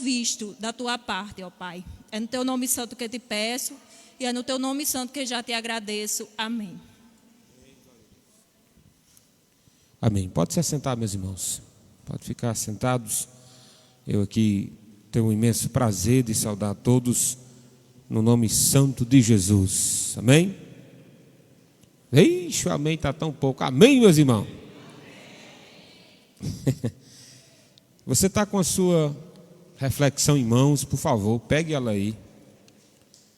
visto da tua parte, ó Pai. É no teu nome santo que eu te peço e é no teu nome santo que eu já te agradeço. Amém. Amém. Pode se assentar, meus irmãos. Pode ficar sentados. Eu aqui tenho um imenso prazer de saudar a todos no nome santo de Jesus. Amém? Ixi, o amém está tão pouco. Amém, meus irmãos? Você está com a sua reflexão em mãos, por favor, pegue ela aí.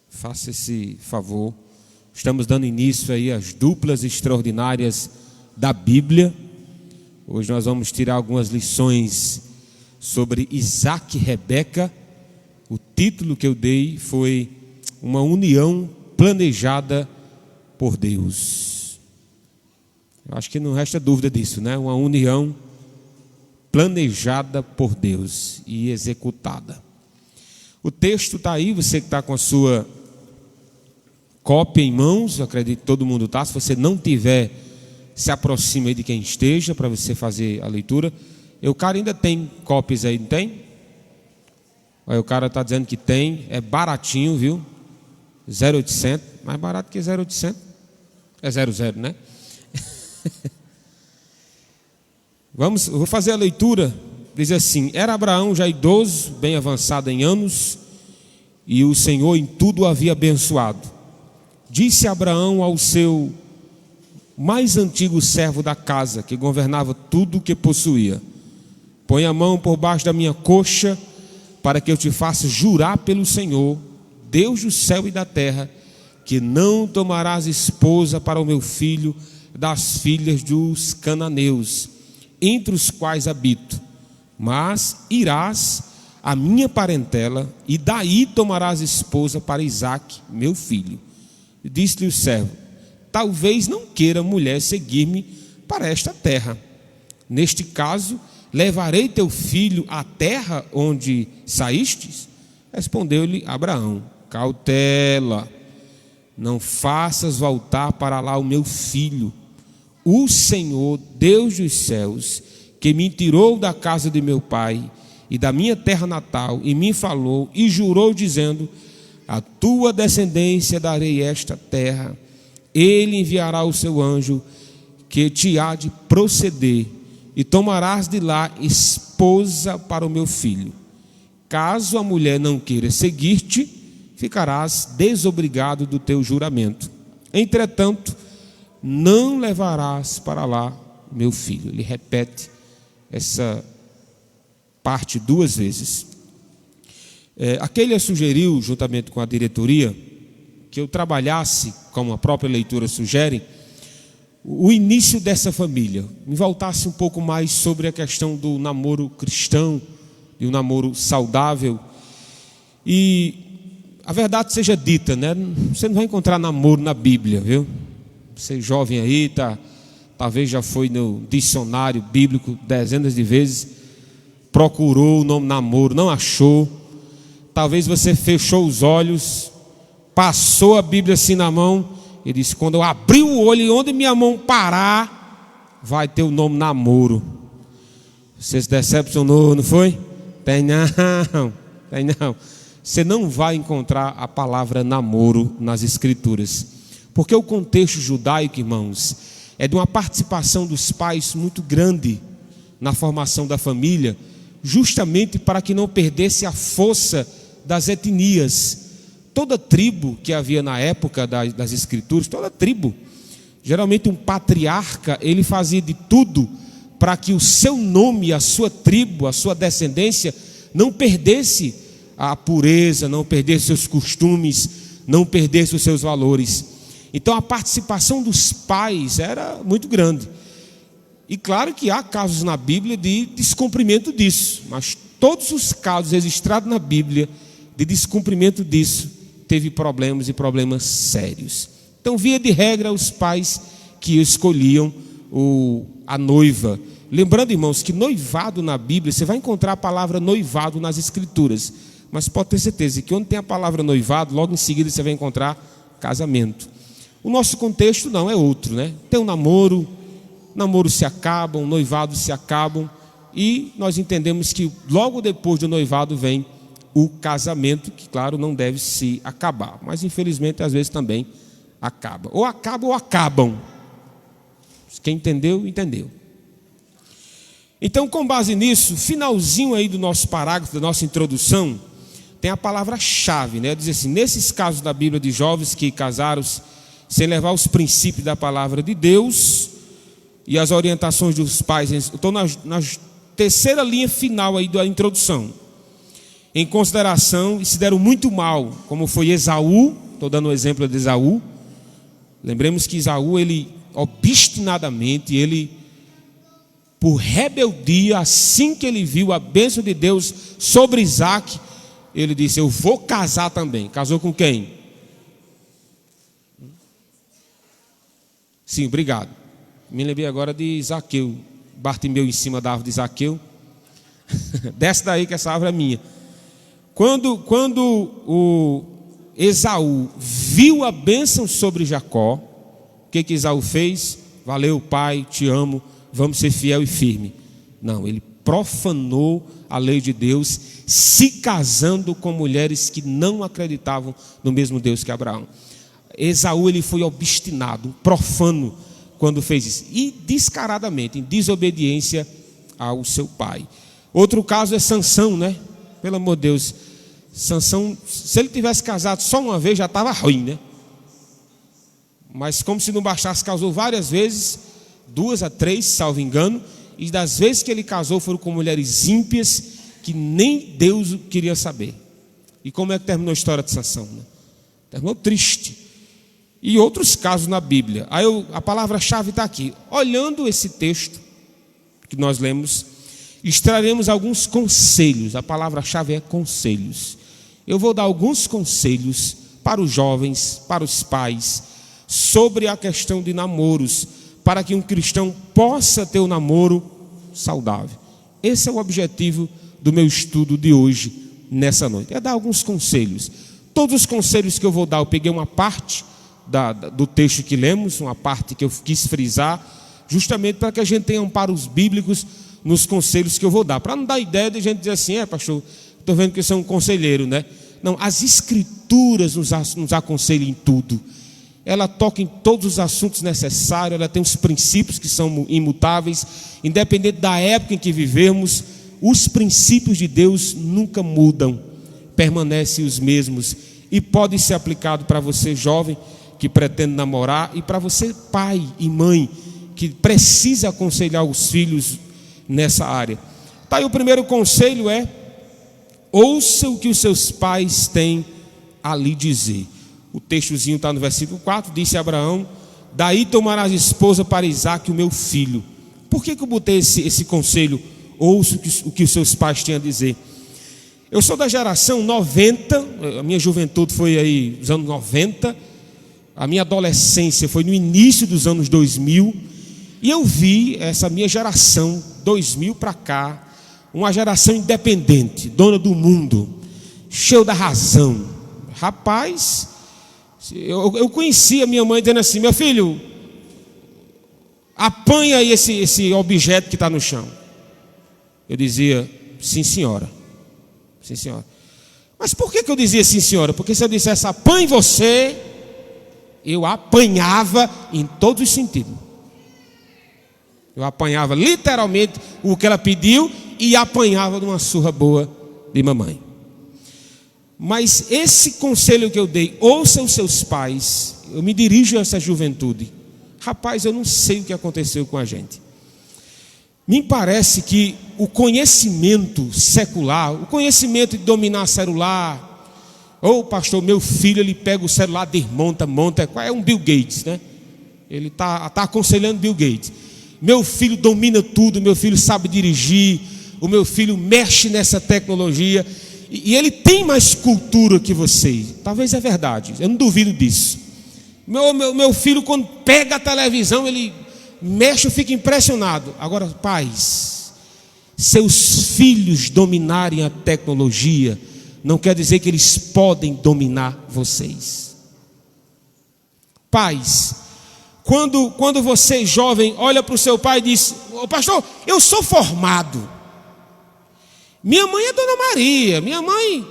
Faça esse favor. Estamos dando início aí às duplas extraordinárias da Bíblia. Hoje nós vamos tirar algumas lições sobre Isaac e Rebeca. O título que eu dei foi Uma União Planejada por Deus. Eu acho que não resta dúvida disso, né? Uma união planejada por Deus e executada. O texto está aí, você que está com a sua cópia em mãos, eu acredito que todo mundo está. Se você não tiver, se aproxima aí de quem esteja para você fazer a leitura. O cara ainda tem cópias aí, não tem? Aí o cara está dizendo que tem, é baratinho, viu? 0,800, mais barato que 0,800. É 00, né? Eu vou fazer a leitura. Diz assim: era Abraão já idoso, bem avançado em anos, e o Senhor em tudo o havia abençoado. Disse Abraão ao seu mais antigo servo da casa, que governava tudo o que possuía: põe a mão por baixo da minha coxa, para que eu te faça jurar pelo Senhor, Deus do céu e da terra, que não tomarás esposa para o meu filho das filhas dos cananeus, entre os quais habito, mas irás à minha parentela, e daí tomarás esposa para Isaque, meu filho. Disse-lhe o servo: talvez não queira mulher seguir-me para esta terra. Neste caso, levarei teu filho à terra onde saístes? Respondeu-lhe Abraão: cautela, não faças voltar para lá o meu filho. O Senhor, Deus dos céus, que me tirou da casa de meu pai e da minha terra natal, e me falou e jurou, dizendo: a tua descendência darei esta terra. Ele enviará o seu anjo, que te há de proceder, e tomarás de lá esposa para o meu filho. Caso a mulher não queira seguir-te, ficarás desobrigado do teu juramento. Entretanto, não levarás para lá meu filho. Ele repete essa parte duas vezes. Aquele sugeriu, juntamente com a diretoria, que eu trabalhasse, como a própria leitura sugere, o início dessa família, me voltasse um pouco mais sobre a questão do namoro cristão, de um namoro saudável. E a verdade seja dita, né? Você não vai encontrar namoro na Bíblia, viu? Você jovem aí, talvez já foi no dicionário bíblico dezenas de vezes, procurou o nome namoro, não achou. Talvez você fechou os olhos, passou a Bíblia assim na mão e disse: quando eu abrir o olho e onde minha mão parar, vai ter o nome namoro. Você se decepcionou, não foi? Tem não. Você não vai encontrar a palavra namoro nas Escrituras. Porque o contexto judaico, irmãos, é de uma participação dos pais muito grande na formação da família, justamente para que não perdesse a força das etnias. Toda tribo que havia na época das Escrituras, toda tribo, geralmente um patriarca, ele fazia de tudo para que o seu nome, a sua tribo, a sua descendência não perdesse a pureza, não perdesse seus costumes, não perdesse os seus valores. Então a participação dos pais era muito grande. E claro que há casos na Bíblia de descumprimento disso, mas todos os casos registrados na Bíblia de descumprimento disso teve problemas, e problemas sérios. Então, via de regra, os pais que escolhiam a noiva. Lembrando, irmãos, que noivado na Bíblia, você vai encontrar a palavra noivado nas Escrituras, mas pode ter certeza que onde tem a palavra noivado, logo em seguida você vai encontrar casamento. O nosso contexto não é outro, né? Tem um namoros se acabam, noivados se acabam, e nós entendemos que logo depois do noivado vem o casamento, que claro não deve se acabar, mas infelizmente às vezes também acaba. Ou acaba ou acabam. Quem entendeu, entendeu. Então, com base nisso, finalzinho aí do nosso parágrafo, da nossa introdução, tem a palavra-chave, né? Diz assim: nesses casos da Bíblia de jovens que casaram sem levar os princípios da palavra de Deus e as orientações dos pais, estou na terceira linha final aí da introdução, em consideração, e se deram muito mal, como foi Esaú. Estou dando o exemplo de Esaú. Lembremos que Esaú, ele obstinadamente, ele, por rebeldia, assim que ele viu a bênção de Deus sobre Isaac, ele disse: eu vou casar também. Casou com quem? Sim, obrigado. Me lembrei agora de Zaqueu. Bartimeu em cima da árvore de Zaqueu. Desce daí que essa árvore é minha. Quando o Esaú viu a bênção sobre Jacó, o que Esaú fez? Valeu, pai, te amo, vamos ser fiel e firme. Não, ele profanou a lei de Deus, se casando com mulheres que não acreditavam no mesmo Deus que Abraão. Esaú, ele foi obstinado, profano, quando fez isso, e descaradamente, em desobediência ao seu pai. Outro caso é Sansão, né? Pelo amor de Deus, Sansão, se ele tivesse casado só uma vez, já estava ruim, né? Mas como se não bastasse, casou várias vezes, 2 a 3, salvo engano, e das vezes que ele casou foram com mulheres ímpias que nem Deus queria saber. E como é que terminou a história de Sansão, né? Terminou triste. E outros casos na Bíblia. Aí a palavra-chave está aqui. Olhando esse texto que nós lemos, extrairemos alguns conselhos. A palavra-chave é conselhos. Eu vou dar alguns conselhos para os jovens, para os pais, sobre a questão de namoros, para que um cristão possa ter um namoro saudável. Esse é o objetivo do meu estudo de hoje, nessa noite. É dar alguns conselhos. Todos os conselhos que eu vou dar, eu peguei uma parte do texto que lemos, uma parte que eu quis frisar, justamente para que a gente tenha amparos bíblicos nos conselhos que eu vou dar, para não dar ideia de a gente dizer assim: pastor, estou vendo que você é um conselheiro, né? Não, as escrituras nos aconselham em tudo. Ela toca em todos os assuntos necessários, ela tem os princípios que são imutáveis, independente da época em que vivemos, os princípios de Deus nunca mudam, permanecem os mesmos, e pode ser aplicado para você jovem que pretende namorar, e para você pai e mãe que precisa aconselhar os filhos nessa área. Tá aí, o primeiro conselho é: ouça o que os seus pais têm a lhe dizer. O textozinho está no versículo 4, disse Abraão: daí tomarás esposa para Isaque, o meu filho. Por que eu botei esse conselho? Ouça o que os seus pais têm a dizer. Eu sou da geração 90, a minha juventude foi aí nos anos 90, a minha adolescência foi no início dos anos 2000, e eu vi essa minha geração, 2000 para cá, uma geração independente, dona do mundo, cheia da razão. Rapaz, eu conheci a minha mãe dizendo assim: meu filho, apanha aí esse objeto que está no chão. Eu dizia: sim senhora, sim senhora. Mas por que eu dizia sim senhora? Porque se eu dissesse apanhe você, eu apanhava em todos os sentidos. Eu apanhava literalmente o que ela pediu e apanhava de uma surra boa de mamãe. Mas esse conselho que eu dei, ouça os seus pais, eu me dirijo a essa juventude. Rapaz, eu não sei o que aconteceu com a gente. Me parece que o conhecimento secular, o conhecimento de dominar celular, pastor, meu filho, ele pega o celular, desmonta, monta, é um Bill Gates, né? Ele está aconselhando Bill Gates. Meu filho domina tudo, meu filho sabe dirigir, o meu filho mexe nessa tecnologia, e ele tem mais cultura que você. Talvez é verdade, eu não duvido disso. Meu filho, quando pega a televisão, ele mexe, eu fico impressionado. Agora, pais, seus filhos dominarem a tecnologia não quer dizer que eles podem dominar vocês. Pais, quando você jovem olha para o seu pai e diz: pastor, eu sou formado, minha mãe é Dona Maria, minha mãe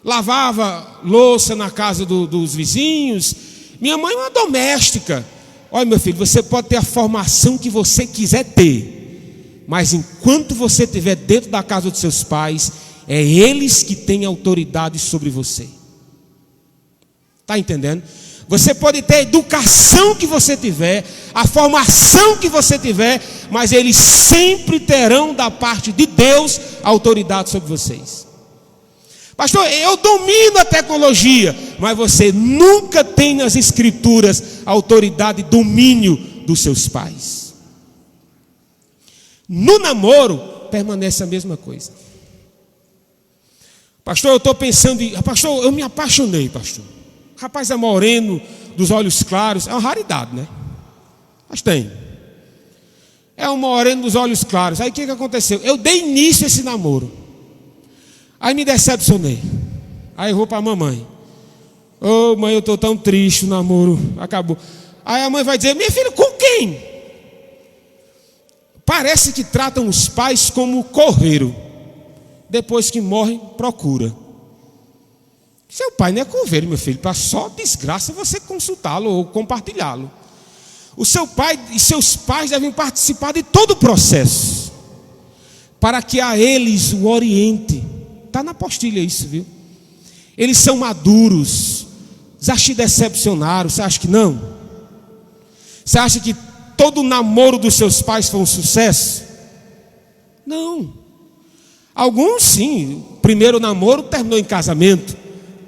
lavava louça na casa dos vizinhos. Minha mãe é uma doméstica. Olha, meu filho, você pode ter a formação que você quiser ter, mas enquanto você estiver dentro da casa dos seus pais, é eles que têm autoridade sobre você. Está entendendo? Você pode ter a educação que você tiver, a formação que você tiver, mas eles sempre terão da parte de Deus autoridade sobre vocês. Pastor, eu domino a tecnologia, mas você nunca tem nas escrituras a autoridade e domínio dos seus pais. No namoro, permanece a mesma coisa. Pastor, eu estou pensando em... Pastor, eu me apaixonei, pastor. O rapaz é moreno, dos olhos claros. É uma raridade, né? Mas tem. É um moreno dos olhos claros. Aí o que aconteceu? Eu dei início a esse namoro. Aí me decepcionei. Aí eu vou para a mamãe. Ô mãe, eu estou tão triste, o namoro acabou. Aí a mãe vai dizer: minha filha, com quem? Parece que tratam os pais como coveiro. Depois que morrem, procura. Seu pai não é coveiro, meu filho, para só desgraça você consultá-lo ou compartilhá-lo. O seu pai e seus pais devem participar de todo o processo, para que a eles o oriente. Está na apostila isso, viu? Eles são maduros. Já te decepcionaram, você acha que não? Você acha que todo o namoro dos seus pais foi um sucesso? Não. Alguns sim, o primeiro namoro terminou em casamento,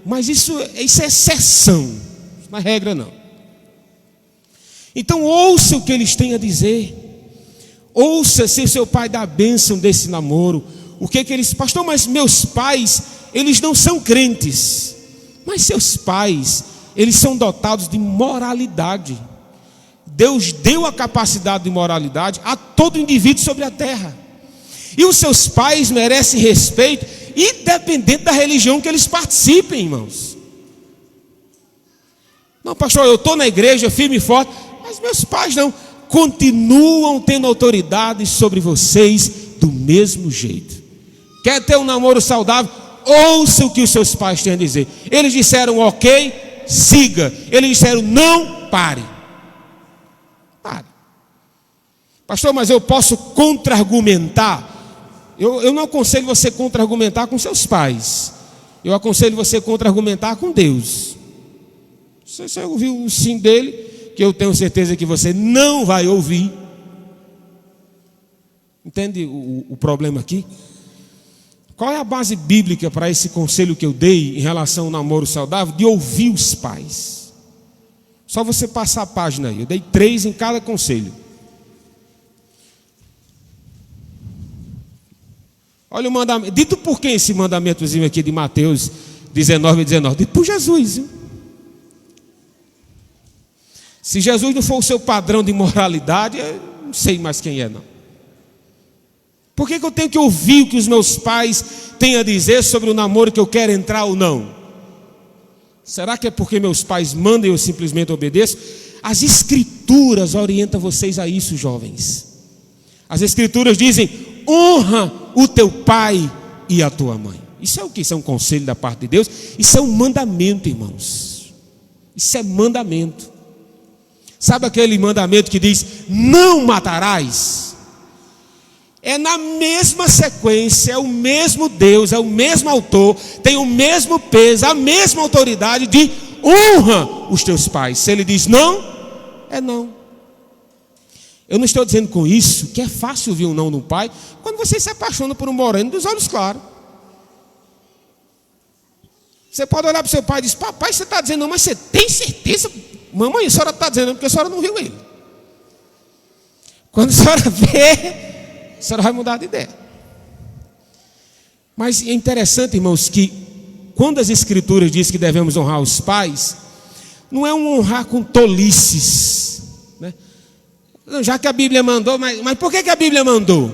mas isso é exceção, não é regra não. Então ouça o que eles têm a dizer. Ouça se o seu pai dá a bênção desse namoro. O que eles... Pastor, mas meus pais, eles não são crentes. Mas seus pais, eles são dotados de moralidade. Deus deu a capacidade de moralidade a todo indivíduo sobre a terra. E os seus pais merecem respeito, independente da religião que eles participem, irmãos. Não, pastor, eu estou na igreja firme e forte, mas meus pais não. Continuam tendo autoridade sobre vocês do mesmo jeito. Quer ter um namoro saudável? Ouça o que os seus pais têm a dizer. Eles disseram ok, siga. Eles disseram não, pare. Pare. Pastor, mas eu posso contra-argumentar? Eu não aconselho você contra-argumentar com seus pais. Eu aconselho você contra-argumentar com Deus. Você ouviu o sim dele, que eu tenho certeza que você não vai ouvir. Entende o problema aqui? Qual é a base bíblica para esse conselho que eu dei em relação ao namoro saudável? De ouvir os pais. Só você passar a página aí. Eu dei 3 em cada conselho. Olha o mandamento. Dito por quem esse mandamentozinho aqui de Mateus 19:19? Dito por Jesus. Viu? Se Jesus não for o seu padrão de moralidade, eu não sei mais quem é, não. Por que eu tenho que ouvir o que os meus pais têm a dizer sobre o namoro que eu quero entrar ou não? Será que é porque meus pais mandam e eu simplesmente obedeço? As escrituras orientam vocês a isso, jovens. As escrituras dizem: honra o teu pai e a tua mãe. Isso é o que? Isso é um conselho da parte de Deus. Isso é um mandamento, irmãos. Isso é mandamento. Sabe aquele mandamento que diz: não matarás? É na mesma sequência, é o mesmo Deus, é o mesmo autor, tem o mesmo peso, a mesma autoridade de honra os teus pais. Se ele diz não, é não. Eu não estou dizendo com isso que é fácil ouvir um não no pai quando você se apaixona por um moreno dos olhos claros. Você pode olhar para o seu pai e dizer: papai, você está dizendo não, mas você tem certeza? Mamãe, a senhora está dizendo não, porque a senhora não viu ele. Quando a senhora vê, a senhora vai mudar de ideia. Mas é interessante, irmãos, que quando as escrituras dizem que devemos honrar os pais, não é um honrar com tolices, né? Já que a Bíblia mandou, mas por que a Bíblia mandou?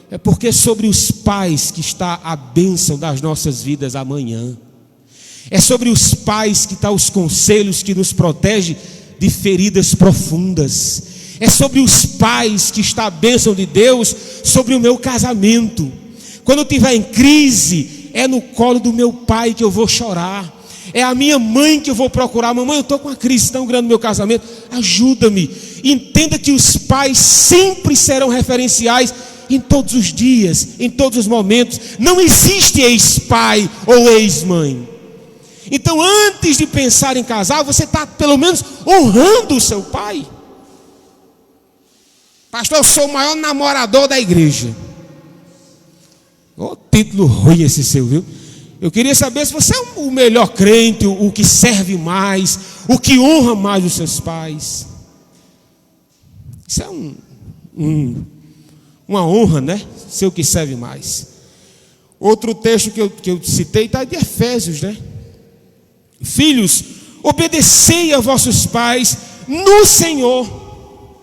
É porque sobre os pais que está a bênção das nossas vidas amanhã. É sobre os pais que está os conselhos que nos protege de feridas profundas. É sobre os pais que está a bênção de Deus sobre o meu casamento. Quando eu estiver em crise, é no colo do meu pai que eu vou chorar. É a minha mãe que eu vou procurar. Mamãe, eu estou com uma crise tão grande no meu casamento, ajuda-me. Entenda que os pais sempre serão referenciais em todos os dias, em todos os momentos. Não existe ex-pai ou ex-mãe. Então, antes de pensar em casar, você está pelo menos honrando o seu pai. Pastor, eu sou o maior namorador da igreja. Ô, título ruim esse seu, viu? Eu queria saber se você é o melhor crente, o que serve mais, o que honra mais os seus pais. Isso é uma honra, né? Ser o que serve mais. Outro texto que eu citei está de Efésios, né? Filhos, obedecei a vossos pais no Senhor,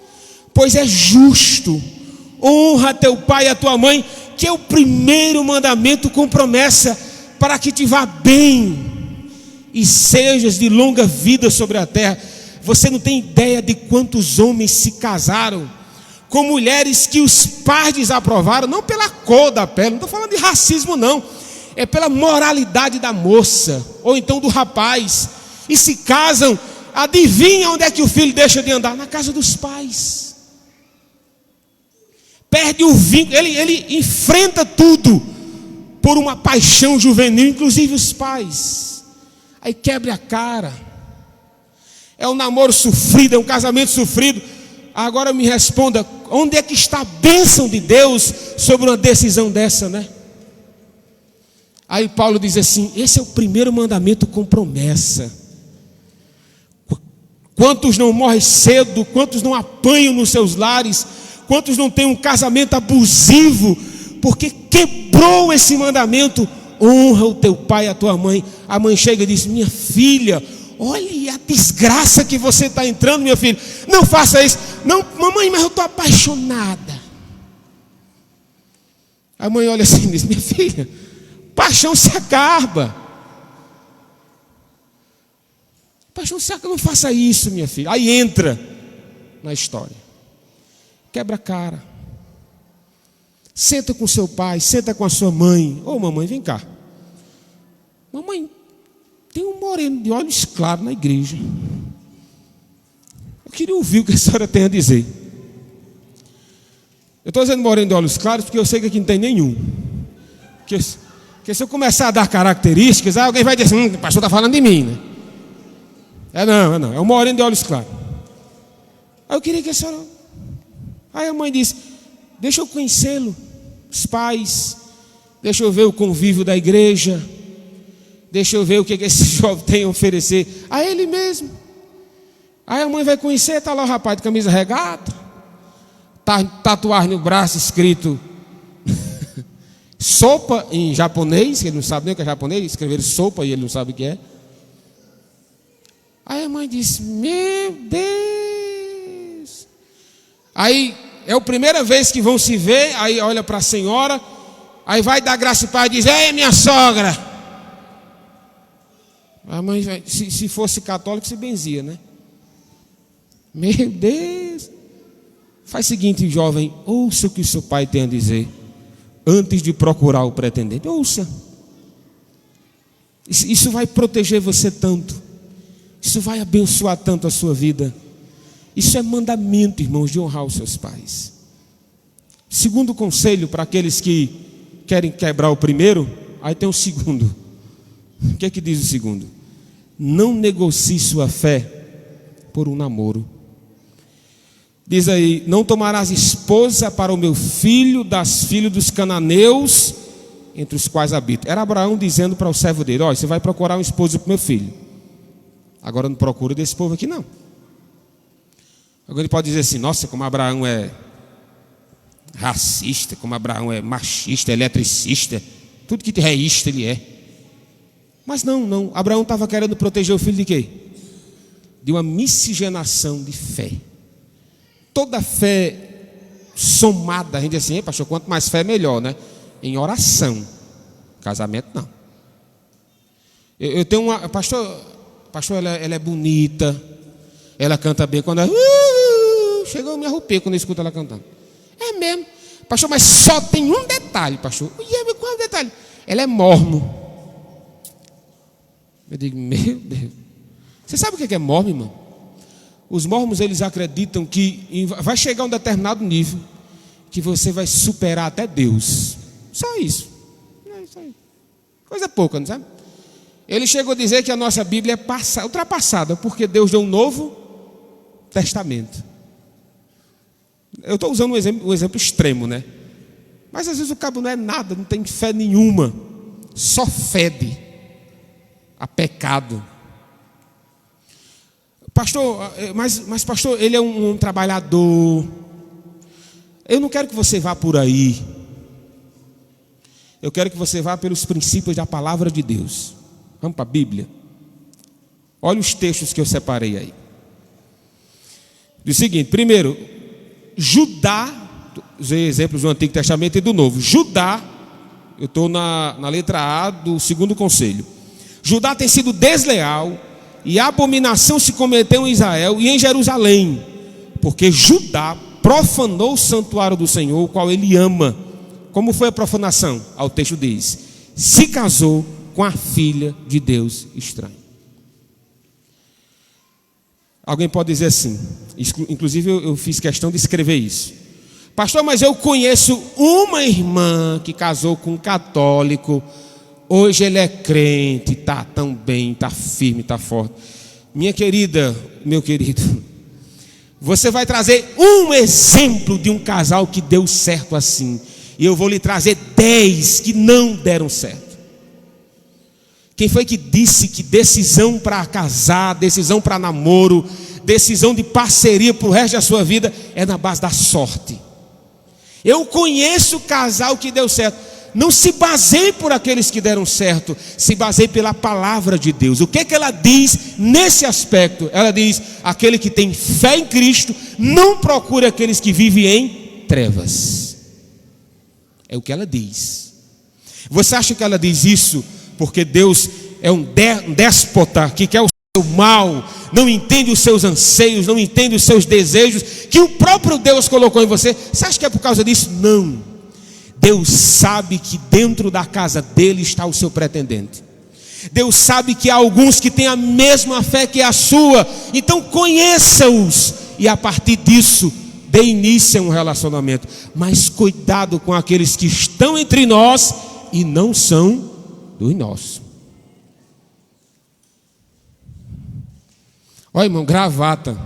pois é justo. Honra teu pai e a tua mãe, que é o primeiro mandamento com promessa, para que te vá bem e sejas de longa vida sobre a terra. Você não tem ideia de quantos homens se casaram com mulheres que os pais desaprovaram, não pela cor da pele, não estou falando de racismo não, é pela moralidade da moça, ou então do rapaz, e se casam. Adivinha onde é que o filho deixa de andar? Na casa dos pais. Perde o vínculo, ele enfrenta tudo por uma paixão juvenil, inclusive os pais. Aí quebra a cara. É um namoro sofrido, é um casamento sofrido. Agora me responda, onde é que está a bênção de Deus sobre uma decisão dessa, né? Aí Paulo diz assim, esse é o primeiro mandamento com promessa. Quantos não morrem cedo, quantos não apanham nos seus lares, quantos não têm um casamento abusivo, porque quebrou esse mandamento. Honra o teu pai e a tua mãe. A mãe chega e diz, minha filha, olhe a desgraça que você está entrando, minha filha, não faça isso. Não, mamãe, mas eu estou apaixonada. A mãe olha assim e diz, minha filha, paixão se acaba. Paixão se acaba, não faça isso, minha filha. Aí entra na história. Quebra a cara. Senta com seu pai, senta com a sua mãe. Ô mamãe, vem cá. Mamãe, tem um moreno de olhos claros na igreja. Eu queria ouvir o que a senhora tem a dizer. Eu estou dizendo moreno de olhos claros porque eu sei que aqui não tem nenhum. Porque se eu começar a dar características, alguém vai dizer assim, o pastor está falando de mim, né? Não, é um moreno de olhos claros. Aí eu queria que a senhora... Aí a mãe disse, deixa eu conhecê-lo, os pais, deixa eu ver o convívio da igreja, deixa eu ver o que esse jovem tem a oferecer a ele mesmo. Aí a mãe vai conhecer, está lá o rapaz de camisa regata, tatuagem no braço escrito sopa em japonês, que ele não sabe nem o que é japonês, escreveram sopa e ele não sabe o que é. Aí a mãe disse, meu Deus. Aí é a primeira vez que vão se ver, aí olha para a senhora, aí vai dar graça e pai e diz, ei, minha sogra. A mãe, se fosse católico, se benzia, né? Meu Deus. Faz o seguinte, jovem, ouça o que o seu pai tem a dizer, antes de procurar o pretendente. Ouça. Isso vai proteger você tanto. Isso vai abençoar tanto a sua vida. Isso é mandamento, irmãos, de honrar os seus pais. Segundo conselho para aqueles que querem quebrar o primeiro, aí tem o segundo. O que é que diz o segundo? Não negocie sua fé por um namoro. Diz aí, não tomarás esposa para o meu filho das filhas dos cananeus, entre os quais habito. Era Abraão dizendo para o servo dele, olha, você vai procurar uma esposa para o meu filho. Agora não procura desse povo aqui não. Agora ele pode dizer assim, nossa, como Abraão é racista, como Abraão é machista, eletricista, tudo que é isto ele é. Mas não, Abraão estava querendo proteger o filho de quê? De uma miscigenação de fé. Toda fé somada, a gente diz assim, pastor, quanto mais fé melhor, né? Em oração, casamento não. Eu tenho uma, pastor, ela é bonita, ela canta bem, quando ela, chegou, eu me arrupei quando eu escuto ela cantando. É mesmo, pastor, mas só tem um detalhe, pastor. E qual é o detalhe? ela é mormon. Eu digo, meu Deus. Você sabe o que é mormon, irmão? Os mormons, eles acreditam que vai chegar um determinado nível que você vai superar até Deus. Só isso. É isso aí. Coisa pouca, não sabe? Ele chegou a dizer que a nossa Bíblia é ultrapassada, porque Deus deu um novo testamento. Eu estou usando um exemplo extremo, né? Mas às vezes o cabo não é nada, não tem fé nenhuma. Só fede a pecado. Pastor, mas pastor, ele é um trabalhador. Eu não quero que você vá por aí. Eu quero que você vá pelos princípios da palavra de Deus. Vamos para a Bíblia. Olha os textos que eu separei aí. Diz o seguinte: primeiro, Judá, usei exemplos do Antigo Testamento e do Novo. Judá, eu estou na letra A do segundo conselho. Judá tem sido desleal e a abominação se cometeu em Israel e em Jerusalém, porque Judá profanou o santuário do Senhor, o qual ele ama. Como foi a profanação? O texto diz: se casou com a filha de Deus estranho. Alguém pode dizer assim, inclusive eu fiz questão de escrever isso: pastor, mas eu conheço uma irmã que casou com um católico, hoje ele é crente, está tão bem, está firme, está forte. Minha querida, meu querido, você vai trazer um exemplo de um casal que deu certo assim, e eu vou lhe trazer 10 que não deram certo. Quem foi que disse que decisão para casar, decisão para namoro, decisão de parceria para o resto da sua vida é na base da sorte? Eu conheço casal que deu certo. Não se baseie por aqueles que deram certo, se baseie pela palavra de Deus. O que ela diz nesse aspecto? Ela diz: aquele que tem fé em Cristo não procura aqueles que vivem em trevas. É o que ela diz. Você acha que ela diz isso porque Deus é um déspota que quer o seu mal, não entende os seus anseios, não entende os seus desejos que o próprio Deus colocou em você? Você acha que é por causa disso? Não. Deus sabe que dentro da casa dele está o seu pretendente. Deus sabe que há alguns que têm a mesma fé que a sua. Então conheça-os e a partir disso dê início a um relacionamento. Mas cuidado com aqueles que estão entre nós e não são dos nossos. Olha, irmão, gravata,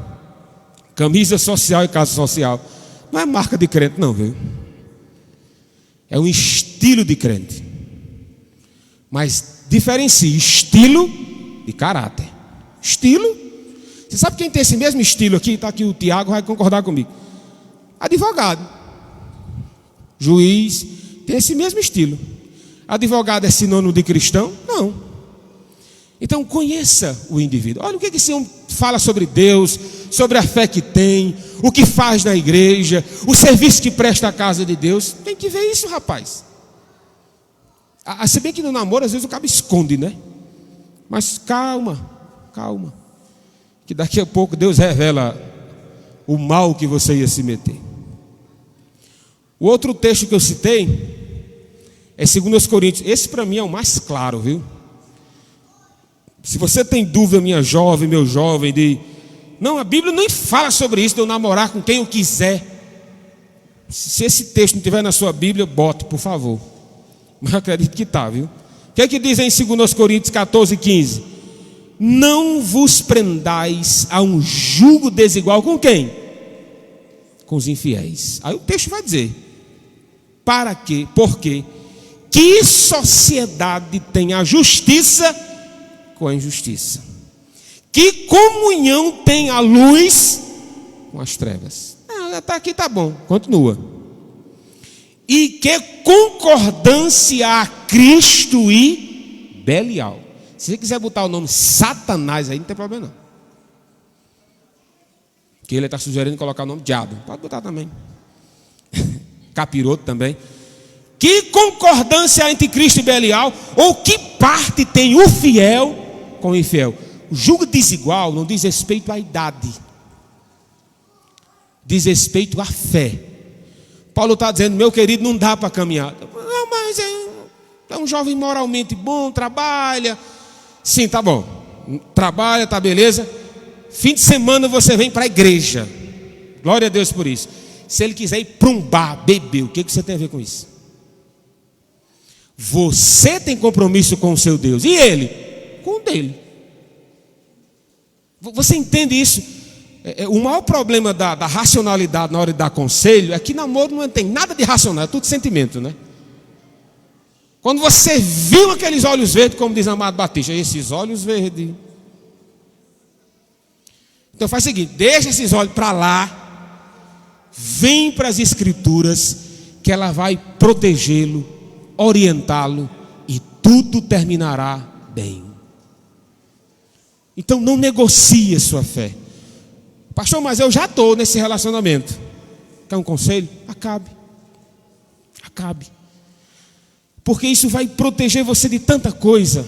camisa social e casa social não é marca de crente não, viu? É um estilo de crente. Mas diferencia estilo e caráter. Estilo. Você sabe quem tem esse mesmo estilo aqui? Está aqui o Tiago, vai concordar comigo. Advogado. Juiz. Tem esse mesmo estilo. Advogado é sinônimo de cristão? Não. Então conheça o indivíduo. Olha o que esse homem fala sobre Deus, sobre a fé que tem, o que faz na igreja, o serviço que presta à casa de Deus. Tem que ver isso, rapaz. Se bem que no namoro às vezes o cara esconde, né? Mas calma, calma, que daqui a pouco Deus revela o mal que você ia se meter. O outro texto que eu citei é 2 Coríntios. Esse para mim é o mais claro, viu? Se você tem dúvida, minha jovem, meu jovem, não, a Bíblia nem fala sobre isso, de eu namorar com quem eu quiser. Se esse texto não estiver na sua Bíblia, bote, por favor. Mas eu acredito que está, viu? O que é que diz em 2 Coríntios 14:15? Não vos prendais a um jugo desigual com quem? Com os infiéis. Aí o texto vai dizer: para quê? Por quê? Que sociedade tem a justiça com a injustiça? Que comunhão tem a luz com as trevas? Está aqui, tá bom, continua. E que concordância há Cristo e Belial? Se você quiser botar o nome Satanás aí, não tem problema não, que ele está sugerindo colocar o nome Diabo. Pode botar também. Capiroto também. Que concordância há entre Cristo e Belial? Ou que parte tem o fiel com o infiel? O julgo desigual não diz respeito à idade, diz respeito à fé. Paulo está dizendo: meu querido, não dá para caminhar. Não, mas É um jovem moralmente bom, trabalha. Sim, tá bom. Trabalha, tá beleza. Fim de semana você vem para a igreja. Glória a Deus por isso. Se ele quiser ir para um bar, beber, o que você tem a ver com isso? Você tem compromisso com o seu Deus. E ele? Com o dele. Você entende isso? O maior problema da racionalidade na hora de dar conselho é que namoro não tem nada de racional, é tudo sentimento, né? Quando você viu aqueles olhos verdes, como diz Amado Batista, esses olhos verdes. Então faz o seguinte, deixa esses olhos para lá, vem para as Escrituras, que ela vai protegê-lo, orientá-lo, e tudo terminará bem. Então não negocie a sua fé. Pastor, mas eu já estou nesse relacionamento. Quer um conselho? Acabe. Porque isso vai proteger você de tanta coisa.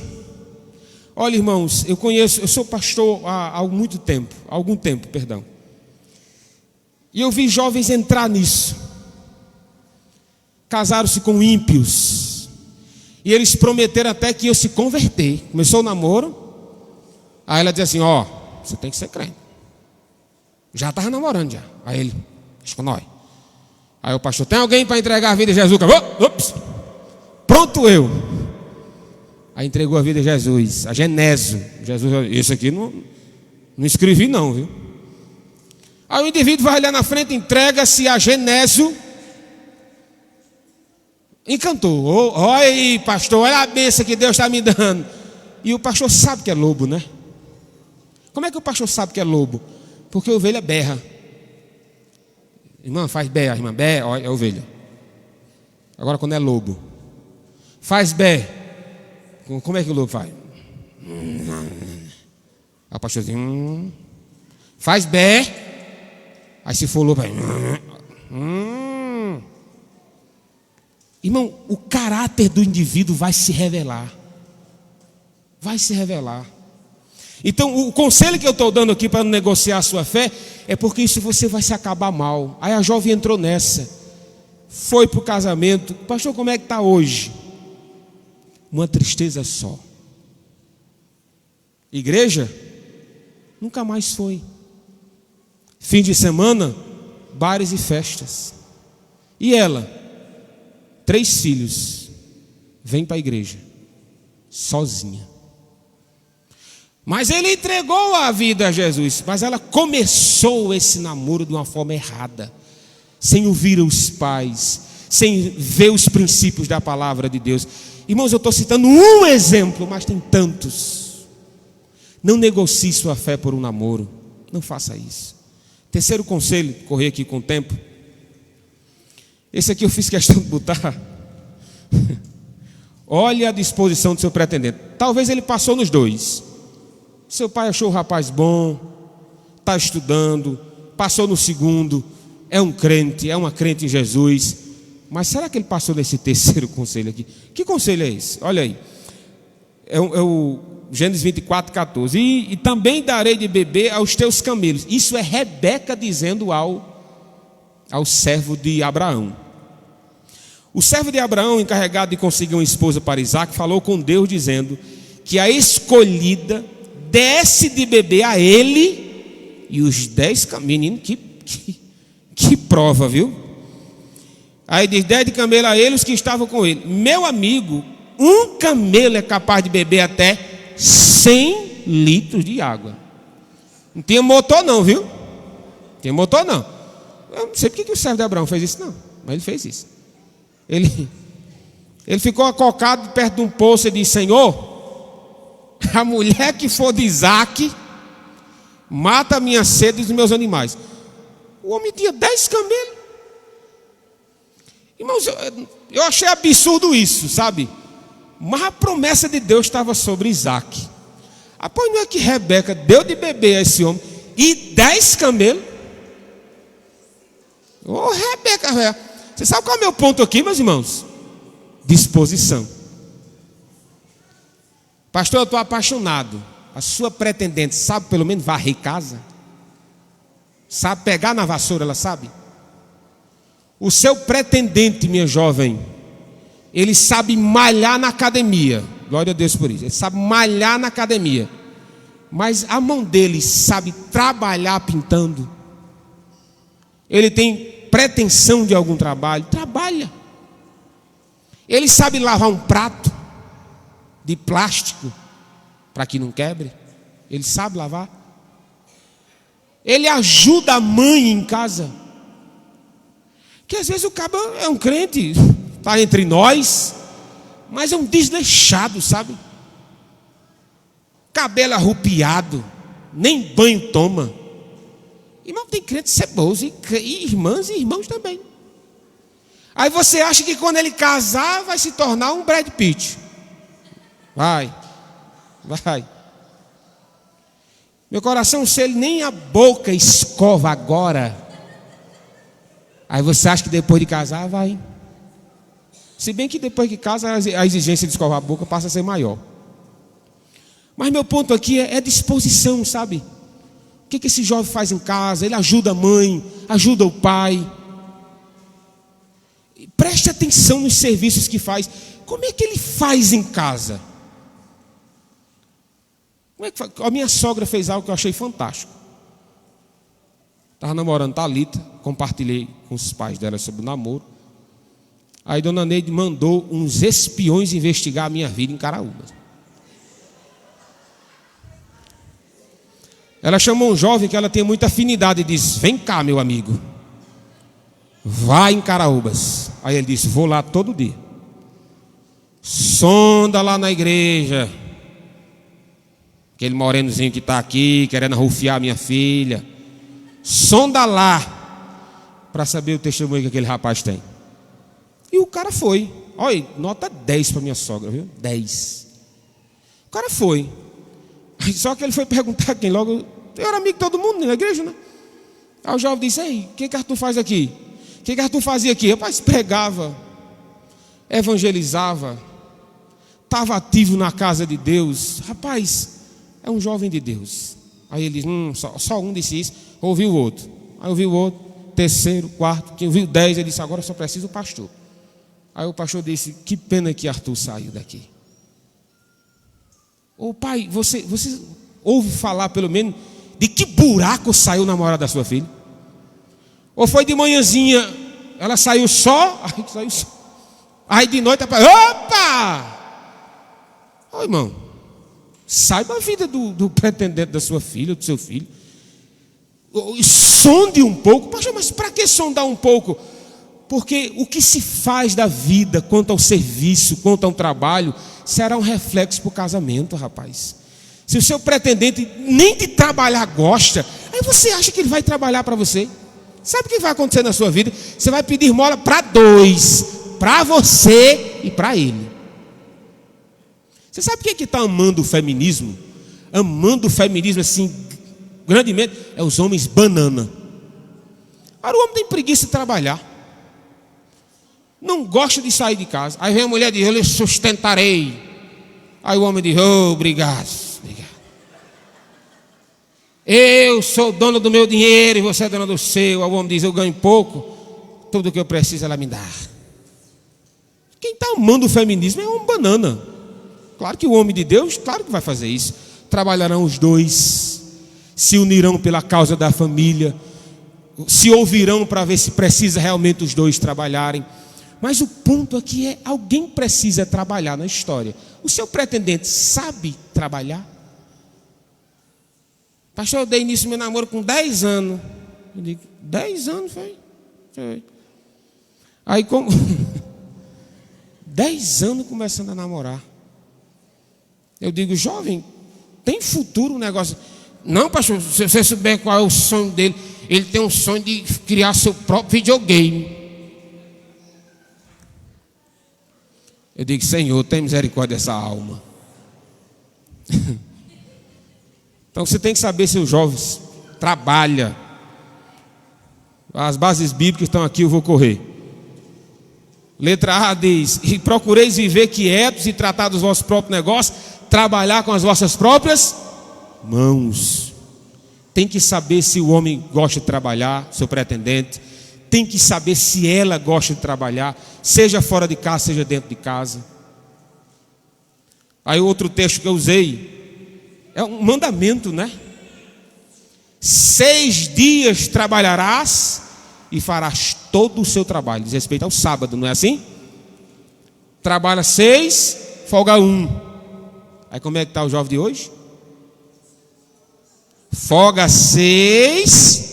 Olha, irmãos, eu sou pastor há algum tempo. E eu vi jovens entrar nisso. Casaram-se com ímpios. E eles prometeram até que iam se converter. Começou o namoro. Aí ela dizia assim, você tem que ser crente. Já estava namorando já. Aí ele, deixa com nós. Aí o pastor, tem alguém para entregar a vida a Jesus? Ops! Pronto eu. Aí entregou a vida a Jesus, a Genésio. Jesus, esse aqui não escrevi não, viu? Aí o indivíduo vai olhar na frente, entrega-se a Genésio. Encantou. Olha aí, pastor, olha a bênção que Deus está me dando. E o pastor sabe que é lobo, né? Como é que o pastor sabe que é lobo? Porque a ovelha berra. Irmã, faz berra, irmã, berra, olha, é ovelha. Agora quando é lobo, faz berra. Como é que o lobo faz? Aí o pastor diz, faz berra. Aí se for lobo, vai. Irmão, o caráter do indivíduo vai se revelar. Então o conselho que eu estou dando aqui para negociar a sua fé é porque isso você vai se acabar mal. Aí a jovem entrou nessa, foi para o casamento. Pastor, como é que está hoje? Uma tristeza só. Igreja? Nunca mais foi. Fim de semana, bares e festas. E ela? 3 filhos. Vem para a igreja. Sozinha. Mas ele entregou a vida a Jesus. Mas ela começou esse namoro de uma forma errada. Sem ouvir os pais. Sem ver os princípios da palavra de Deus. Irmãos, eu estou citando um exemplo, mas tem tantos. Não negocie sua fé por um namoro. Não faça isso. Terceiro conselho, correr aqui com o tempo. Esse aqui eu fiz questão de botar. Olhe a disposição do seu pretendente. Talvez ele passou nos 2. Seu pai achou o rapaz bom, está estudando, passou no 2, é um crente, é uma crente em Jesus. Mas será que ele passou nesse terceiro conselho aqui? Que conselho é esse? Olha aí. É o Gênesis 24, 14. E também darei de beber aos teus camelos. Isso é Rebeca dizendo ao servo de Abraão. O servo de Abraão, encarregado de conseguir uma esposa para Isaac, falou com Deus dizendo que a escolhida desse de beber a ele e os 10 camelos. Menino, que prova, viu? Aí diz, 10 de camelo a ele, os que estavam com ele. Meu amigo, um camelo é capaz de beber até 100 litros de água. Não tinha motor não, viu? Não tinha motor não. Eu não sei porque que o servo de Abraão fez isso não, mas ele fez isso. Ele ficou acocado perto de um poço e disse, Senhor, a mulher que for de Isaac mata a minha sede e os meus animais. O homem tinha 10 camelos. Irmãos, eu achei absurdo isso, sabe? Mas a promessa de Deus estava sobre Isaac. Pois não é que Rebeca deu de beber a esse homem e 10 camelos? Ô Rebeca, você sabe qual é o meu ponto aqui, meus irmãos? Disposição. Pastor, eu estou apaixonado. A sua pretendente sabe pelo menos varrer casa? Sabe pegar na vassoura, ela sabe? O seu pretendente, minha jovem, ele sabe malhar na academia. Glória a Deus por isso. Ele sabe malhar na academia. Mas a mão dele sabe trabalhar pintando. Ele tem pretensão de algum trabalho, trabalha. Ele sabe lavar um prato de plástico para que não quebre. Ele sabe lavar. Ele ajuda a mãe em casa. Que às vezes o cabo é um crente, está entre nós, mas é um desleixado, sabe? Cabelo arrupiado, nem banho toma. Irmão, tem crente ceboso, e irmãs e irmãos também. Aí você acha que quando ele casar vai se tornar um Brad Pitt. Vai. Meu coração, se ele nem a boca escova agora, aí você acha que depois de casar vai. Se bem que depois que casa a exigência de escovar a boca passa a ser maior. Mas meu ponto aqui é disposição, sabe? O que esse jovem faz em casa? Ele ajuda a mãe, ajuda o pai. Preste atenção nos serviços que faz. Como é que ele faz em casa? A minha sogra fez algo que eu achei fantástico. Estava namorando Thalita, compartilhei com os pais dela sobre o namoro. Aí dona Neide mandou uns espiões investigar a minha vida em Caraúbas. Ela chamou um jovem que ela tinha muita afinidade e disse: vem cá, meu amigo, vai em Caraúbas. Aí ele disse: vou lá todo dia. Sonda lá na igreja. Aquele morenozinho que está aqui querendo rufiar minha filha. Sonda lá para saber o testemunho que aquele rapaz tem. E o cara foi. Olha, nota 10 para minha sogra, viu? 10. O cara foi. Só que ele foi perguntar a quem? Logo, eu era amigo de todo mundo na igreja, né? Aí o jovem disse: ei, o que Arthur faz aqui? O que Arthur fazia aqui? Rapaz, pregava, evangelizava, estava ativo na casa de Deus. Rapaz, é um jovem de Deus. Aí ele disse: só um disse isso. Ouviu o outro. Aí ouviu o outro, terceiro, quarto, quem ouviu 10, ele disse: agora só preciso o pastor. Aí o pastor disse: que pena que Arthur saiu daqui. Ô pai, você ouve falar pelo menos de que buraco saiu na namorada da sua filha? Ou foi de manhãzinha, ela saiu só, aí de noite, opa! Ô irmão, saiba a vida do pretendente da sua filha, do seu filho. Sonde um pouco. Pastor, mas para que sondar um pouco? Porque o que se faz da vida quanto ao serviço, quanto ao trabalho, será um reflexo para o casamento, rapaz. Se o seu pretendente nem de trabalhar gosta, aí você acha que ele vai trabalhar para você? Sabe o que vai acontecer na sua vida? Você vai pedir esmola para dois, para você e para ele. Você sabe quem é que está amando o feminismo? Amando o feminismo assim, grandemente, é os homens banana. Agora o homem tem preguiça de trabalhar. Não gosta de sair de casa. Aí vem a mulher e diz: eu lhe sustentarei. Aí o homem diz: oh, obrigado. Eu sou dono do meu dinheiro e você é dona do seu. Aí o homem diz: eu ganho pouco, tudo o que eu preciso ela me dá. Quem está amando o feminismo é um banana. Claro que o homem de Deus, claro que vai fazer isso. Trabalharão os dois, se unirão pela causa da família, se ouvirão para ver se precisa realmente os dois trabalharem. Mas o ponto aqui é: alguém precisa trabalhar na história. O seu pretendente sabe trabalhar? Pastor, eu dei início ao meu namoro com 10 anos. Eu digo: 10 anos foi? Aí como 10 anos começando a namorar. Eu digo: jovem, tem futuro o negócio? Não, pastor, se você souber qual é o sonho dele, ele tem um sonho de criar seu próprio videogame. Eu digo: Senhor, tem misericórdia dessa alma. Então você tem que saber se os jovens trabalham. As bases bíblicas estão aqui, eu vou correr. Letra A diz: e procureis viver quietos e tratar dos vossos próprios negócios, trabalhar com as vossas próprias mãos. Tem que saber se o homem gosta de trabalhar, seu pretendente. tem que saber se ela gosta de trabalhar, seja fora de casa, seja dentro de casa. Aí outro texto que eu usei é um mandamento, né? 6 dias trabalharás e farás todo o seu trabalho. Diz respeito ao sábado, não é assim? Trabalha 6, folga 1. Aí como é que está o jovem de hoje? Folga 6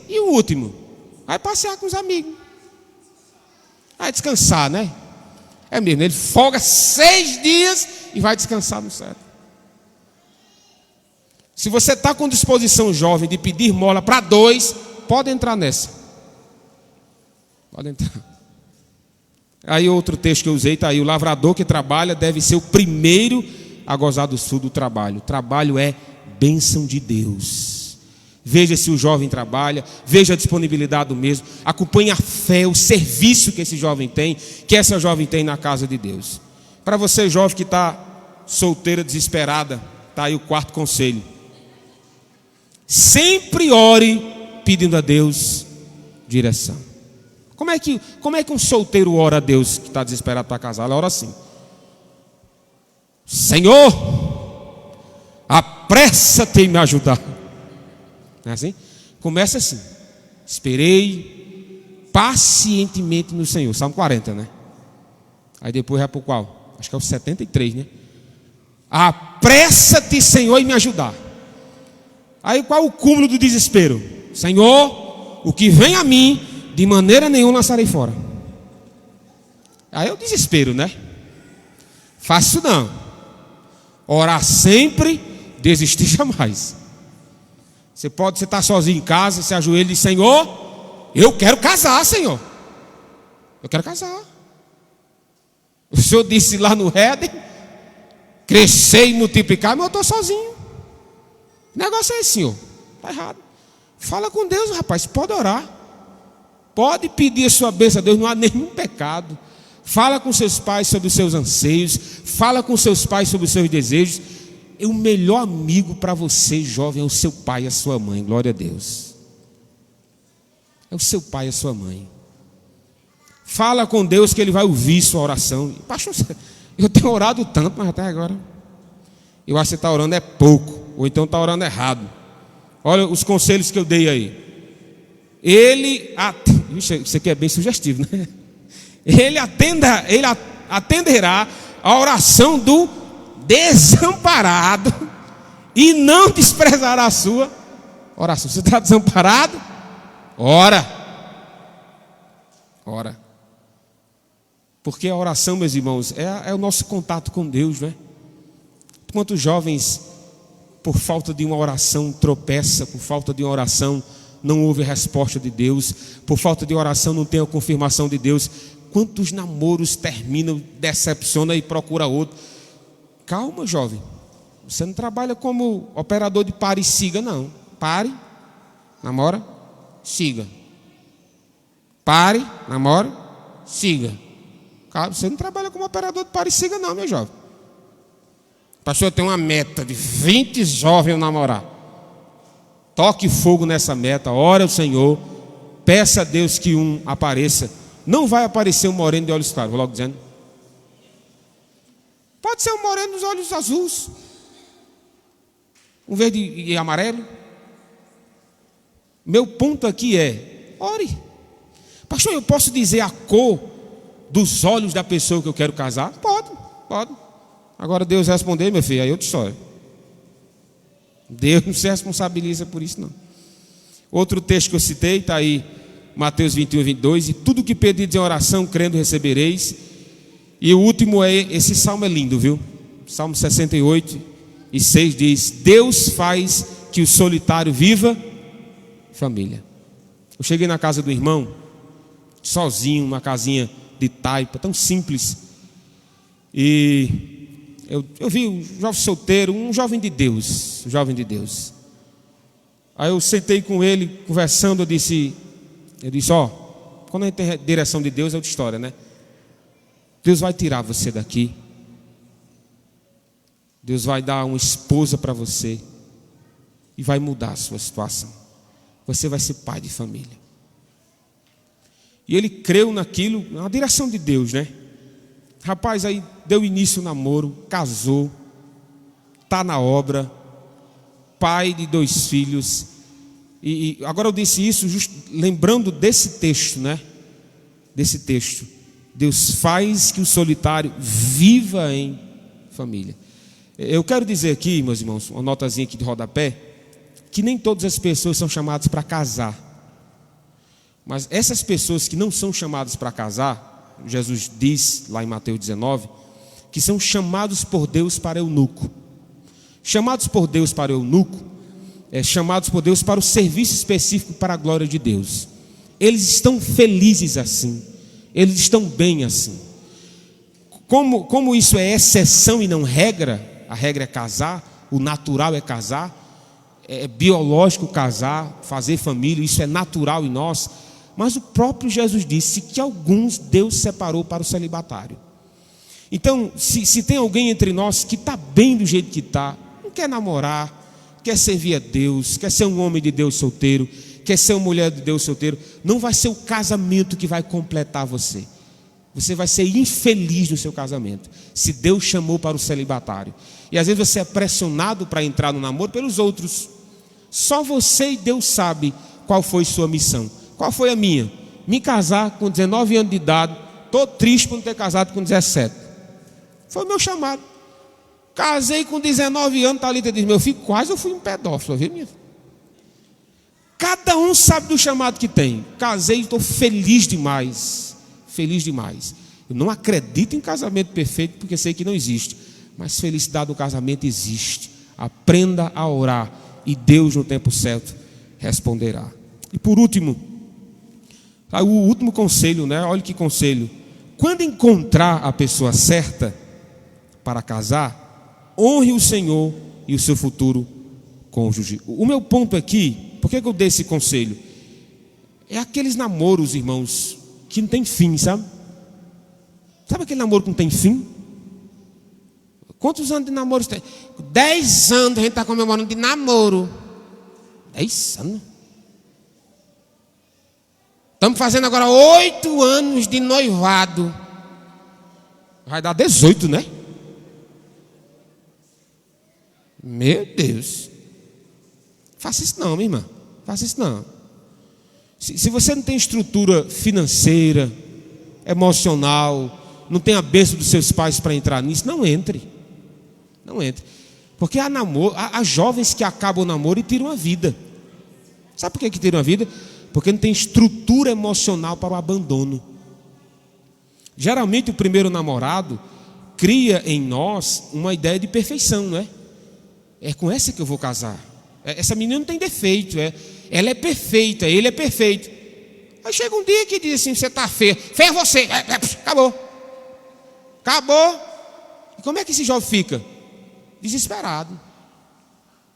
e o último vai passear com os amigos. Vai descansar, né? É mesmo, ele folga 6 dias e vai descansar no céu. Se você está com disposição, jovem, de pedir mola para 2, pode entrar nessa. Pode entrar. Aí outro texto que eu usei está aí: o lavrador que trabalha deve ser o primeiro a gozar do fruto do trabalho. O trabalho é bênção de Deus. Veja se o jovem trabalha, veja a disponibilidade do mesmo, acompanhe a fé, o serviço que esse jovem tem, que essa jovem tem na casa de Deus. Para você, jovem que está solteira, desesperada, está aí o 4º conselho: sempre ore pedindo a Deus direção. Como é que um solteiro ora a Deus que está desesperado para casar? Ela ora assim: Senhor, apressa-te em me ajudar. Não é assim? Começa assim: esperei pacientemente no Senhor. Salmo 40, né? Aí depois vai para o qual? Acho que é o 73, né? Apressa-te, Senhor, em me ajudar. Aí qual é o cúmulo do desespero? Senhor, o que vem a mim, de maneira nenhuma lançarei fora. Aí é o desespero, né? Fácil não. Orar sempre, desistir jamais. Você está sozinho em casa, se ajoelha e diz: Senhor, eu quero casar, Senhor. Eu quero casar. O Senhor disse lá no Éden: crescer e multiplicar, mas eu estou sozinho. O negócio é esse, Senhor. Está errado. Fala com Deus, rapaz. Pode orar. Pode pedir a sua bênção a Deus. Não há nenhum pecado. Fala com seus pais sobre os seus anseios. Fala com seus pais sobre os seus desejos. E o melhor amigo para você, jovem, é o seu pai e a sua mãe. Glória a Deus. É o seu pai e a sua mãe. Fala com Deus que Ele vai ouvir sua oração. Pastor, eu tenho orado tanto, mas até agora eu acho que você está orando é pouco, ou então está orando errado. Olha os conselhos que eu dei aí. Isso aqui é bem sugestivo, né? Ele atenderá a oração do desamparado e não desprezará a sua oração. Você está desamparado? Ora. Porque a oração, meus irmãos, é o nosso contato com Deus, né? Quantos jovens, por falta de uma oração, tropeça, por falta de uma oração, não ouve a resposta de Deus, por falta de oração, não tem a confirmação de Deus. Quantos namoros terminam, decepciona e procura outro? Calma, jovem. Você não trabalha como operador de pare e siga, não. Pare, namora, siga. Pare, namora, siga. Você não trabalha como operador de pare e siga, não, meu jovem. Pastor, eu tenho uma meta de 20 jovens namorar. Toque fogo nessa meta, ore ao Senhor, peça a Deus que um apareça. Não vai aparecer um moreno de olhos claros, vou logo dizendo. Pode ser um moreno dos olhos azuis, um verde e amarelo. Meu ponto aqui é: ore. Pastor, eu posso dizer a cor dos olhos da pessoa que eu quero casar? Pode. Agora Deus responder, meu filho, aí outra história. Deus não se responsabiliza por isso, não. Outro texto que eu citei está aí, Mateus 21, 22. E tudo que pedirdes em oração, crendo, recebereis. E o último esse salmo é lindo, viu? Salmo 68 e 6 diz: Deus faz que o solitário viva família. Eu cheguei na casa do irmão, sozinho, uma casinha de taipa, tão simples. E eu vi um jovem solteiro, um jovem de Deus. Aí eu sentei com ele, conversando, eu disse, quando a gente tem direção de Deus é outra história, né? Deus vai tirar você daqui. Deus vai dar uma esposa para você e vai mudar a sua situação. Você vai ser pai de família. E ele creu naquilo, na direção de Deus, né? Rapaz, aí deu início ao namoro, casou, está na obra, pai de 2 filhos. E agora eu disse isso lembrando desse texto, né? Desse texto. Deus faz que o solitário viva em família. Eu quero dizer aqui, meus irmãos, uma notazinha aqui de rodapé, que nem todas as pessoas são chamadas para casar. Mas essas pessoas que não são chamadas para casar, Jesus diz lá em Mateus 19, que são chamados por Deus para eunuco. Chamados por Deus para eunuco, chamados por Deus para o serviço específico para a glória de Deus. Eles estão felizes assim, eles estão bem assim. Como isso é exceção e não regra, a regra é casar, o natural é casar, é biológico casar, fazer família, isso é natural em nós. Mas o próprio Jesus disse que alguns Deus separou para o celibatário. Então, se tem alguém entre nós que está bem do jeito que está, não quer namorar, quer servir a Deus, quer ser um homem de Deus solteiro, quer ser uma mulher de Deus solteiro, não vai ser o casamento que vai completar você. Você vai ser infeliz no seu casamento, se Deus chamou para o celibatário. E às vezes você é pressionado para entrar no namoro pelos outros. Só você e Deus sabe qual foi sua missão. Qual foi a minha? Me casar com 19 anos de idade. Estou triste por não ter casado com 17. Foi o meu chamado. Casei com 19 anos. Thalita diz, meu filho, quase eu fui um pedófilo, viu, minha? Cada um sabe do chamado que tem. Casei e estou feliz demais. Feliz demais. Eu não acredito em casamento perfeito, porque sei que não existe. Mas felicidade do casamento existe. Aprenda a orar, e Deus no tempo certo responderá. E por último, o último conselho, né? Olha que conselho. Quando encontrar a pessoa certa para casar, honre o Senhor e o seu futuro cônjuge. O meu ponto aqui, por que eu dei esse conselho? É aqueles namoros, irmãos, que não tem fim, sabe? Sabe aquele namoro que não tem fim? Quantos anos de namoro tem? 10 anos a gente está comemorando de namoro. 10 anos? Estamos fazendo agora 8 anos de noivado. Vai dar 18, né? Meu Deus. Faça isso não, minha irmã. Faça isso não. Se você não tem estrutura financeira, emocional, não tem a bênção dos seus pais para entrar nisso, não entre. Não entre. Porque há jovens que acabam o namoro e tiram a vida. Sabe por que tiram a vida? Porque não tem estrutura emocional para o abandono. Geralmente o primeiro namorado cria em nós uma ideia de perfeição, não é? É com essa que eu vou casar. Essa menina não tem defeito, ela é perfeita, ele é perfeito. Aí chega um dia que diz assim, você está feia. Feia você, acabou. Acabou. E como é que esse jovem fica? Desesperado.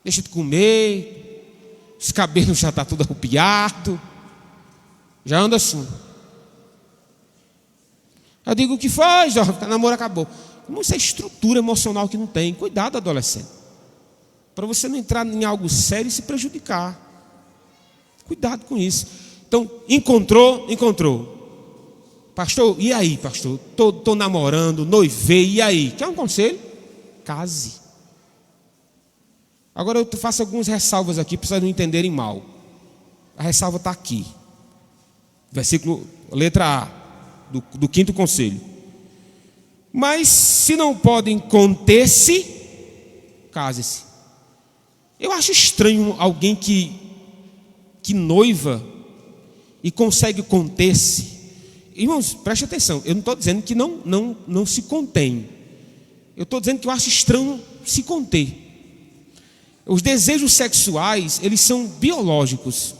Deixa de comer, os cabelos já estão tudo arrupiados. Já anda assim. Eu digo, o que foi, jovem? O namoro acabou. Isso é estrutura emocional que não tem. Cuidado, adolescente. Para você não entrar em algo sério e se prejudicar. Cuidado com isso. Então, encontrou. Pastor, e aí, pastor? Estou namorando, noivei, e aí? Quer um conselho? Case. Agora eu faço algumas ressalvas aqui, para vocês não entenderem mal. A ressalva está aqui. Versículo, letra A, do 5º conselho. Mas se não podem conter-se, case-se. Eu acho estranho alguém que noiva e consegue conter-se. Irmãos, preste atenção, eu não estou dizendo que não se contém. Eu estou dizendo que eu acho estranho se conter. Os desejos sexuais, eles são biológicos.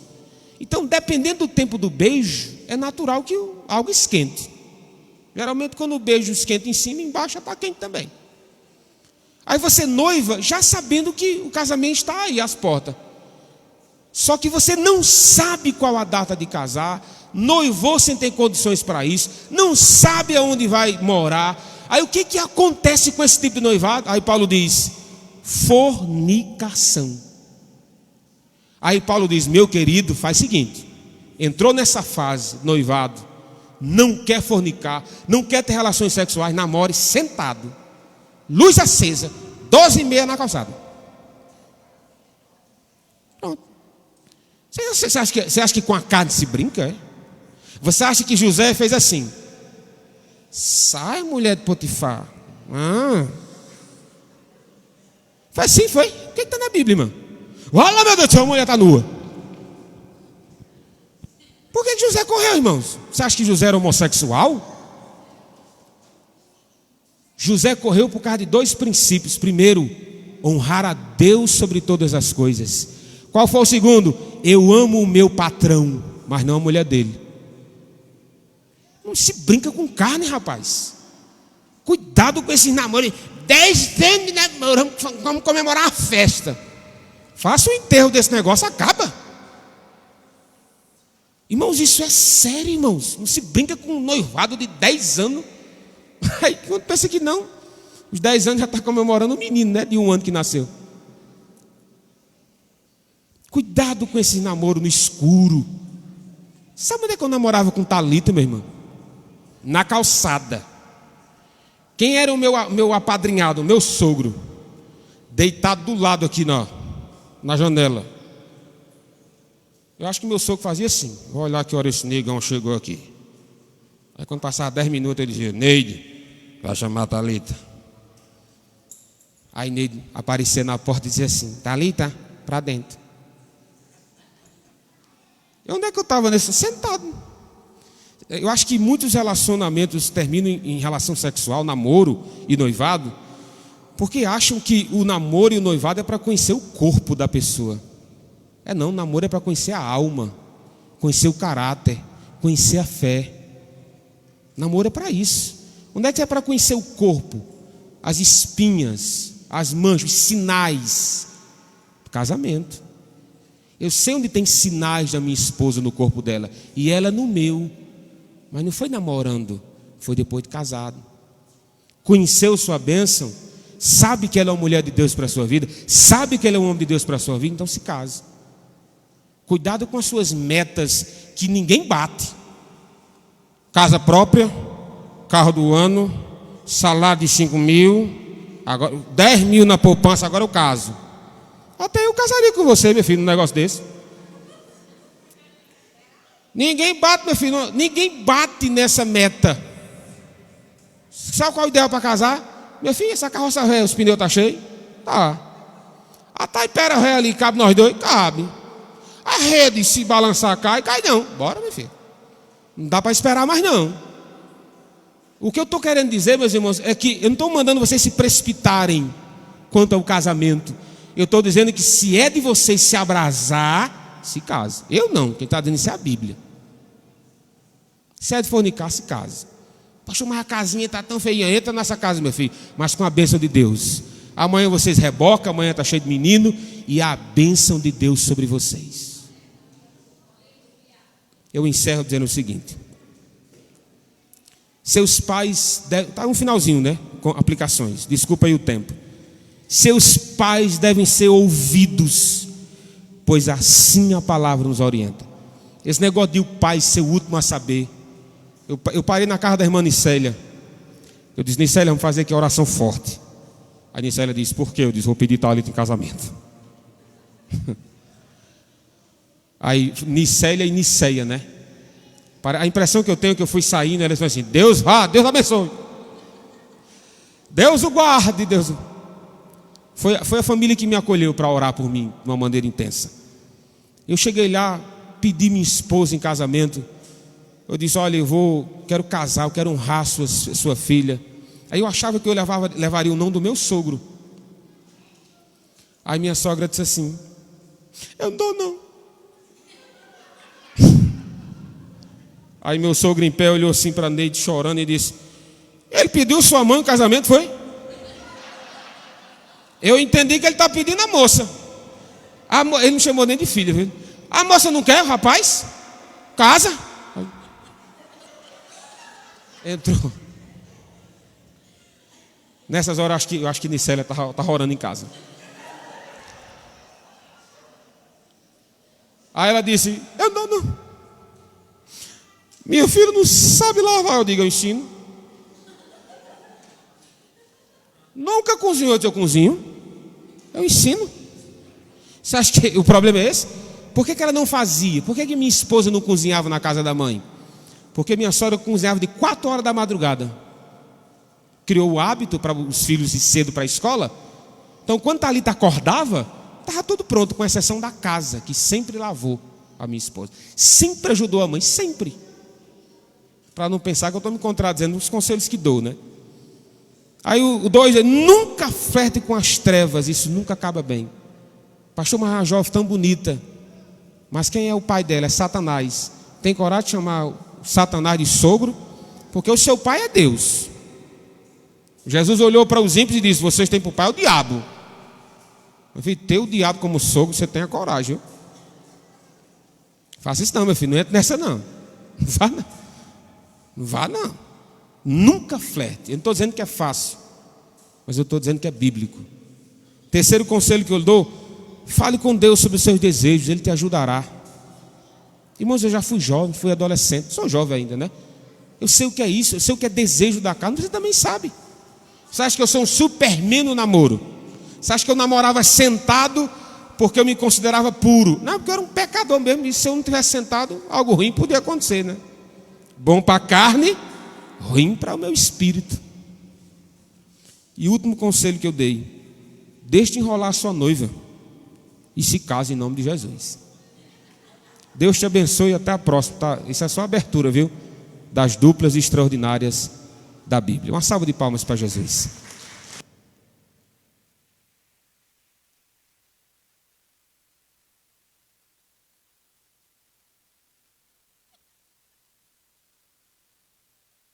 Então, dependendo do tempo do beijo, é natural que algo esquente. Geralmente, quando o beijo esquenta em cima, embaixo está quente também. Aí você noiva, já sabendo que o casamento está aí às portas. Só que você não sabe qual a data de casar, noivou sem ter condições para isso, não sabe aonde vai morar. Aí o que acontece com esse tipo de noivado? Aí Paulo diz, fornicação. Aí Paulo diz, meu querido, faz o seguinte, entrou nessa fase, noivado, não quer fornicar, não quer ter relações sexuais, namore sentado, luz acesa, 12h30 na calçada. Pronto. Você acha que com a carne se brinca? É? Você acha que José fez assim? Sai, mulher de Potifar. Foi assim, foi? O que está na Bíblia, irmão? Olha, meu Deus do céu, a mulher está nua. Por que José correu, irmãos? Você acha que José era homossexual? José correu por causa de 2 princípios. Primeiro, honrar a Deus sobre todas as coisas. Qual foi o segundo? Eu amo o meu patrão, mas não a mulher dele. Não se brinca com carne, rapaz. Cuidado com esses namoros. 10 anos de namoro, vamos comemorar a festa. Faça o enterro desse negócio, acaba. Irmãos, isso é sério, irmãos. Não se brinca com um noivado de 10 anos. Aí quando pensa que não, os 10 anos já está comemorando o menino, né? De 1 ano que nasceu. Cuidado com esse namoro no escuro. Sabe onde é que eu namorava com Thalita, meu irmão? Na calçada. Quem era o meu apadrinhado? O meu sogro. Deitado do lado aqui na janela. Eu acho que meu sogro fazia assim. Vou olhar que hora esse negão chegou aqui. Aí quando passava 10 minutos ele dizia: Neide, vai chamar a Thalita. Aí Neide aparecia na porta e dizia assim: Thalita, para dentro. E onde é que eu estava nesse? Sentado. Eu acho que muitos relacionamentos terminam em relação sexual, namoro e noivado, porque acham que o namoro e o noivado é para conhecer o corpo da pessoa. Não, o namoro é para conhecer a alma, conhecer o caráter, conhecer a fé. Namoro é para isso. Onde é que é para conhecer o corpo? As espinhas, as manchas, os sinais. Casamento. Eu sei onde tem sinais da minha esposa no corpo dela, e ela no meu. Mas não foi namorando, foi depois de casado. Conheceu sua bênção, sabe que ela é uma mulher de Deus para a sua vida, sabe que ela é um homem de Deus para a sua vida, então se case. Cuidado com as suas metas que ninguém bate. Casa própria, carro do ano, salário de 5 mil, agora 10 mil na poupança, agora eu caso. Até eu casaria com você, meu filho, num negócio desse. Ninguém bate, meu filho, ninguém bate nessa meta. Sabe qual é o ideal para casar? Meu filho, essa carroça velha, os pneus estão cheios? Tá. A taipera velha ali, cabe nós dois? Cabe. A rede, se balançar, cai não. Bora, meu filho. Não dá para esperar mais não. O que eu estou querendo dizer, meus irmãos, é que eu não estou mandando vocês se precipitarem quanto ao casamento. Eu estou dizendo que se é de vocês se abrasar, se case. Eu não, quem está dizendo isso é a Bíblia. Se é de fornicar, se case. Pastor, mas a casinha está tão feia. Entra nessa casa, meu filho, mas com a bênção de Deus. Amanhã vocês rebocam, amanhã está cheio de menino, e a bênção de Deus sobre vocês. Eu encerro dizendo o seguinte: seus pais, está um finalzinho, né? Com aplicações, desculpa aí o tempo. Seus pais devem ser ouvidos, pois assim a palavra nos orienta. Esse negócio de o pai ser o último a saber. Eu parei na casa da irmã Nicélia. Eu disse: Nicélia, vamos fazer aqui a oração forte. A Nicélia disse: por quê? Eu disse: vou pedir Thalita em casamento. Aí Nicélia e Niceia, né? A impressão que eu tenho é que eu fui saindo, elas falaram assim: Deus abençoe, Deus o guarde, Deus. Foi a família que me acolheu para orar por mim de uma maneira intensa. Eu cheguei lá, pedi minha esposa em casamento. Eu disse: olha, quero casar, eu quero honrar sua filha. Aí eu achava que eu levaria o nome do meu sogro. Aí minha sogra disse assim: eu não dou não. Aí meu sogro em pé olhou assim para a Neide chorando e disse: ele pediu sua mãe em casamento, foi? Eu entendi que ele está pedindo a moça. Ele não chamou nem de filha, viu? A moça não quer, rapaz? Casa? Entrou. Nessas horas eu acho que Nicélia está orando em casa. Aí ela disse: eu não. Minha filha não sabe lavar. Eu digo, eu ensino. Nunca cozinhou, eu cozinho. Eu ensino. Você acha que o problema é esse? Por que ela não fazia? Por que minha esposa não cozinhava na casa da mãe? Porque minha sogra cozinhava de 4 horas da madrugada. Criou o hábito para os filhos ir cedo para a escola. Então quando Thalita acordava, estava tudo pronto, com exceção da casa, que sempre lavou a minha esposa. Sempre ajudou a mãe, sempre. Para não pensar que eu estou me contradizendo nos conselhos que dou, né? Aí o 2 é: nunca flerte com as trevas, isso nunca acaba bem. Pastor, mas uma jovem tão bonita, mas quem é o pai dela? É Satanás. Tem coragem de chamar o Satanás de sogro? Porque o seu pai é Deus. Jesus olhou para os ímpios e disse: vocês têm por pai o diabo. Meu filho, ter o diabo como sogro, você tem a coragem, viu? Faça isso não, meu filho, não entra nessa não. Não vá não. Não vá não. Nunca flerte. Eu não estou dizendo que é fácil, mas eu estou dizendo que é bíblico. Terceiro conselho que eu lhe dou: fale com Deus sobre os seus desejos, Ele te ajudará. Irmãos, eu já fui jovem, fui adolescente, sou jovem ainda, né? Eu sei o que é isso, eu sei o que é desejo da carne, você também sabe. Você acha que eu sou um superman no namoro? Você acha que eu namorava sentado porque eu me considerava puro? Não, porque eu era um pecador mesmo, e se eu não tivesse sentado, algo ruim podia acontecer, né? Bom para a carne, ruim para o meu espírito. E o último conselho que eu dei: deixe de enrolar a sua noiva e se case em nome de Jesus. Deus te abençoe e até a próxima, tá? Isso é só a abertura, viu? Das duplas extraordinárias da Bíblia. Uma salva de palmas para Jesus.